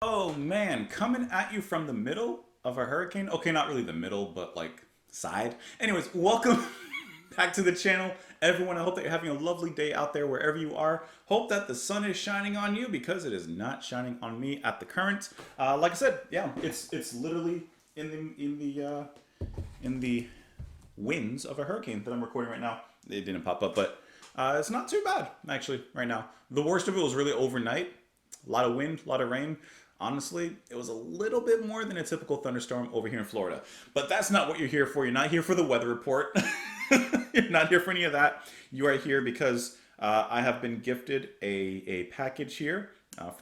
Oh man, coming at you from the middle of a hurricane. Okay, not really the middle, but like side. Anyways, welcome back to the channel, everyone. I hope that you're having a lovely day out there wherever you are. Hope that the sun is shining on you because it is not shining on me at the current. Like I said, yeah, it's literally in the winds of a hurricane that I'm recording right now. It didn't pop up, but it's not too bad actually right now. The worst of it was really overnight. A lot of wind, a lot of rain. Honestly, it was a little bit more than a typical thunderstorm over here in Florida. But that's not what you're here for. You're not here for the weather report. You're not here for any of that. You are here because I have been gifted a package here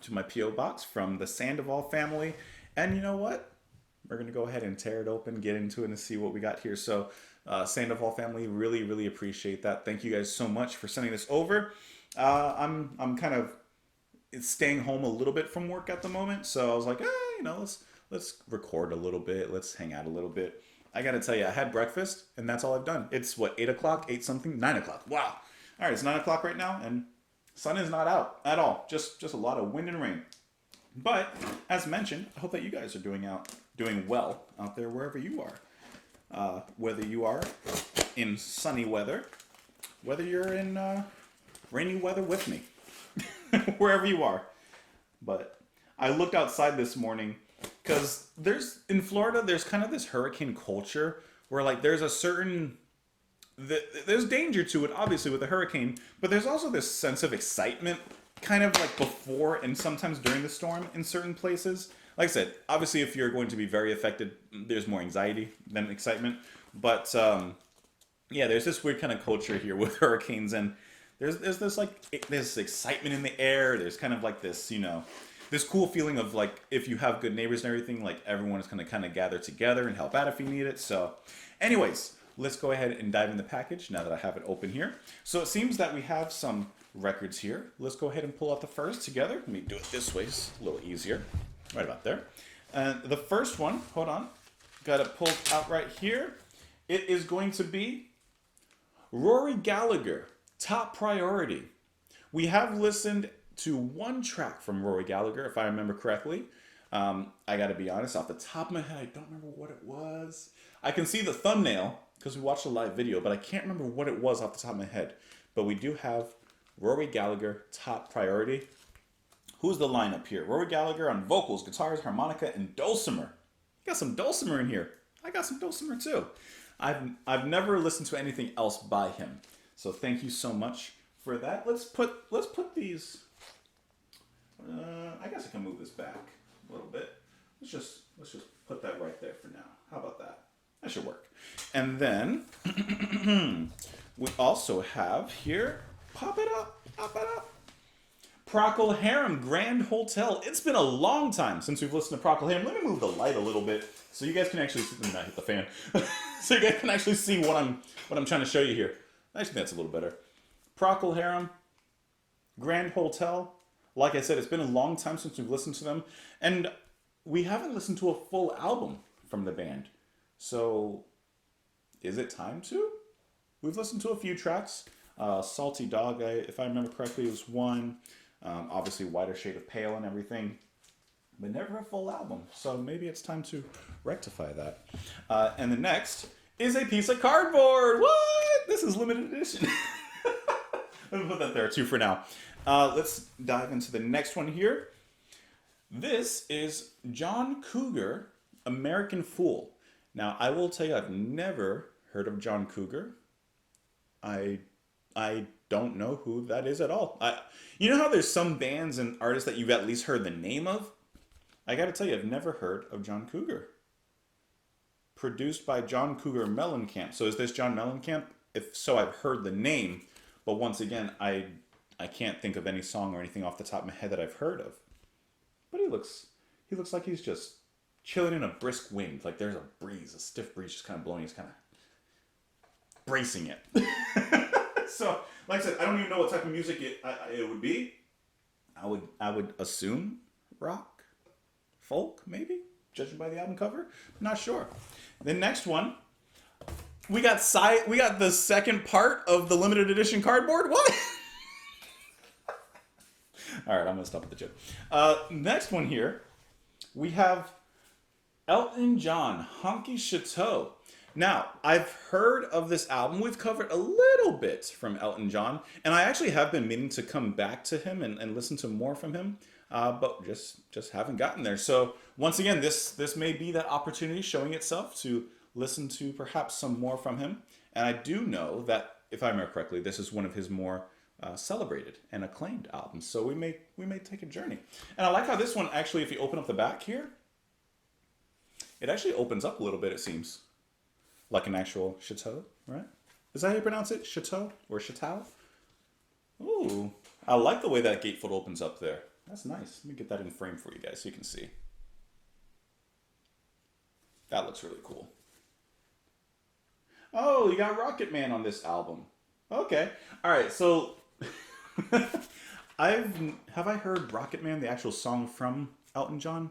to my P.O. box from the Sandoval family. And you know what? We're going to go ahead and tear it open, get into it, and see what we got here. So Sandoval family, really, really appreciate that. Thank you guys so much for sending this over. I'm kind of staying home a little bit from work at the moment, so I was like, let's record a little bit, let's hang out a little bit. I gotta tell you, I had breakfast, and that's all I've done. It's what, 8 o'clock, 8 something, 9 o'clock. Wow. All right, it's 9 o'clock right now, and sun is not out at all. Just a lot of wind and rain. But as mentioned, I hope that you guys are doing well out there wherever you are. Whether you are in sunny weather, whether you're in rainy weather with me. Wherever you are. But I looked outside this morning because in Florida there's kind of this hurricane culture where like there's a certain there's danger to it obviously with a hurricane, but there's also this sense of excitement kind of like before and sometimes during the storm in certain places. Like I said, obviously if you're going to be very affected, there's more anxiety than excitement, but yeah, there's this weird kind of culture here with hurricanes, and there's this like this excitement in the air. There's kind of like this, this cool feeling of like if you have good neighbors and everything, like everyone is going to kind of gather together and help out if you need it. So anyways, let's go ahead and dive in the package now that I have it open here. So it seems that we have some records here. Let's go ahead and pull out the first together. Let me do it this way. It's a little easier. Right about there. And the first one, hold on, got it pulled out right here. It is going to be Rory Gallagher, Top Priority. We have listened to one track from Rory Gallagher, if I remember correctly. I gotta be honest, off the top of my head, I don't remember what it was. I can see the thumbnail because we watched a live video, but I can't remember what it was off the top of my head. But we do have Rory Gallagher, Top Priority. Who's the lineup here? Rory Gallagher on vocals, guitars, harmonica, and dulcimer. You got some dulcimer in here. I got some dulcimer too. I've never listened to anything else by him. So thank you so much for that. Let's put these. I guess I can move this back a little bit. Let's just put that right there for now. How about that? That should work. And then we also have here. Pop it up. Procol Harum Grand Hotel. It's been a long time since we've listened to Procol Harum. Let me move the light a little bit so you guys can actually see. Let me not hit the fan. So you guys can actually see what I'm trying to show you here. I think that's a little better. Procol Harum, Grand Hotel. Like I said, it's been a long time since we've listened to them. And we haven't listened to a full album from the band. So, is it time to? We've listened to a few tracks. Salty Dog, if I remember correctly, was one. Obviously, Whiter Shade of Pale and everything. But never a full album. So maybe it's time to rectify that. And the next is a piece of cardboard. What? This is limited edition. Let me put that there too for now. Let's dive into the next one here. This is John Cougar, American Fool. Now, I will tell you, I've never heard of John Cougar. I don't know who that is at all. You know how there's some bands and artists that you've at least heard the name of? I gotta tell you, I've never heard of John Cougar. Produced by John Cougar Mellencamp. So is this John Mellencamp? If so, I've heard the name. But once again, I can't think of any song or anything off the top of my head that I've heard of. But he looks like he's just chilling in a brisk wind. Like there's a breeze, a stiff breeze just kind of blowing. He's kind of bracing it. So, like I said, I don't even know what type of music it would be. I would assume rock, folk, maybe, judging by the album cover. I'm not sure. The next one, we got the second part of the limited edition cardboard. What? All right, I'm gonna stop with the joke. Next one here, we have Elton John, Honky Chateau. Now, I've heard of this album. We've covered a little bit from Elton John, and I actually have been meaning to come back to him and listen to more from him, but just haven't gotten there. So once again, this may be that opportunity showing itself to listen to perhaps some more from him. And I do know that, if I remember correctly, this is one of his more celebrated and acclaimed albums. So we may take a journey. And I like how this one actually, if you open up the back here, it actually opens up a little bit, it seems. Like an actual chateau, right? Is that how you pronounce it? Chateau or chateau? Ooh, I like the way that gatefold opens up there. That's nice. Let me get that in frame for you guys so you can see. That looks really cool. Oh, you got Rocket Man on this album. Okay. All right, so have I heard Rocket Man, the actual song from Elton John?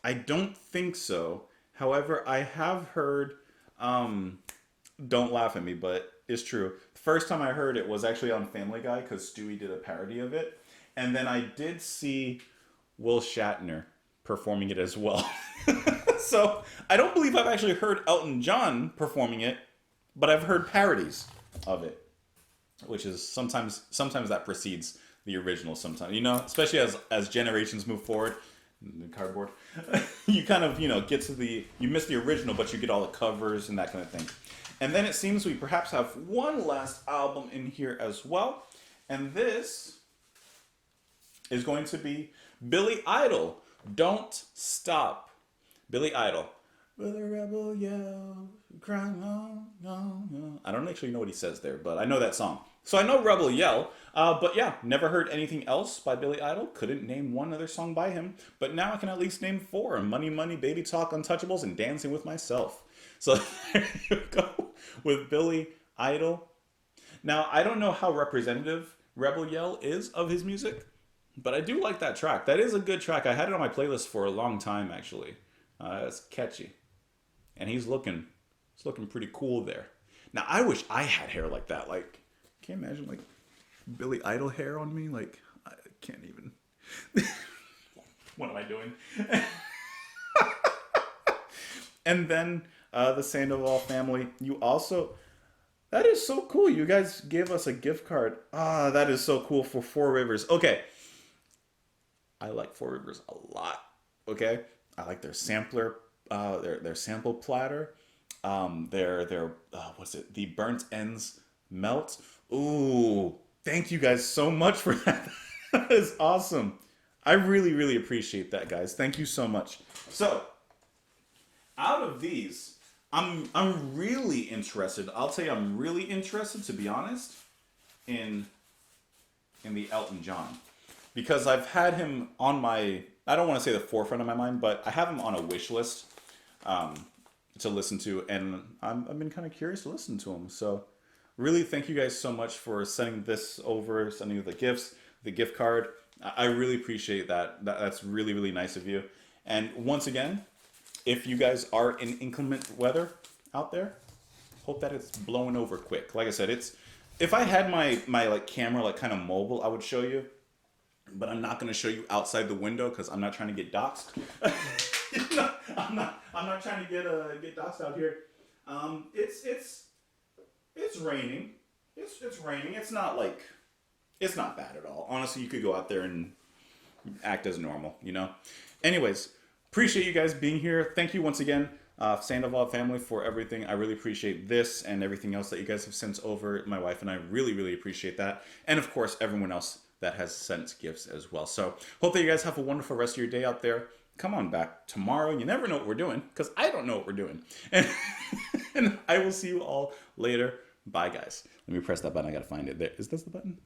I don't think so. However, I have heard don't laugh at me, but it's true. The first time I heard it was actually on Family Guy because Stewie did a parody of it. And then I did see Will Shatner performing it as well. So I don't believe I've actually heard Elton John performing it, but I've heard parodies of it, which is sometimes that precedes the original sometimes, especially as generations move forward. Cardboard. You kind of, get to you miss the original, but you get all the covers and that kind of thing. And then it seems we perhaps have one last album in here as well. And this is going to be Billy Idol, Don't Stop. Billy Idol. With a rebel yell, crying on, on. I don't actually know what he says there, but I know that song. So I know Rebel Yell, but yeah, never heard anything else by Billy Idol. Couldn't name one other song by him, but now I can at least name 4. Money, Money, Baby Talk, Untouchables, and Dancing with Myself. So there you go with Billy Idol. Now, I don't know how representative Rebel Yell is of his music, but I do like that track. That is a good track. I had it on my playlist for a long time, actually. It's catchy. And he's looking pretty cool there. Now, I wish I had hair like that. Like, can't imagine like Billy Idol hair on me. Like, I can't even. What am I doing? And then the Sandoval family. You also, that is so cool. You guys gave us a gift card. Ah, that is so cool for Four Rivers. Okay, I like Four Rivers a lot. Okay, I like their sampler, their sample platter. Their what's it? The burnt ends melt. Ooh, thank you guys so much for that. That is awesome. I really, really appreciate that, guys. Thank you so much. So, out of these, I'm really interested. I'll tell you, I'm really interested, to be honest, in the Elton John, because I've had him on my, I don't want to say the forefront of my mind, but I have him on a wish list to listen to, and I've been kind of curious to listen to him. So really thank you guys so much for sending this over, sending the gifts, the gift card. I really appreciate that. That's really, really nice of you. And once again, if you guys are in inclement weather out there, hope that it's blowing over quick. Like I said, if I had my like camera like kind of mobile, I would show you, but I'm not going to show you outside the window because I'm not trying to get doxxed. I'm not trying to get doxxed out here. It's raining. It's raining. It's not bad at all. Honestly, you could go out there and act as normal, Anyways, appreciate you guys being here. Thank you once again, Sandoval family, for everything. I really appreciate this and everything else that you guys have sent over. My wife and I really, really appreciate that. And of course, everyone else that has sent gifts as well. So hope that you guys have a wonderful rest of your day out there. Come on back tomorrow. You never know what we're doing, because I don't know what we're doing. And I will see you all later. Bye, guys. Let me press that button. I got to find it. There. Is this the button?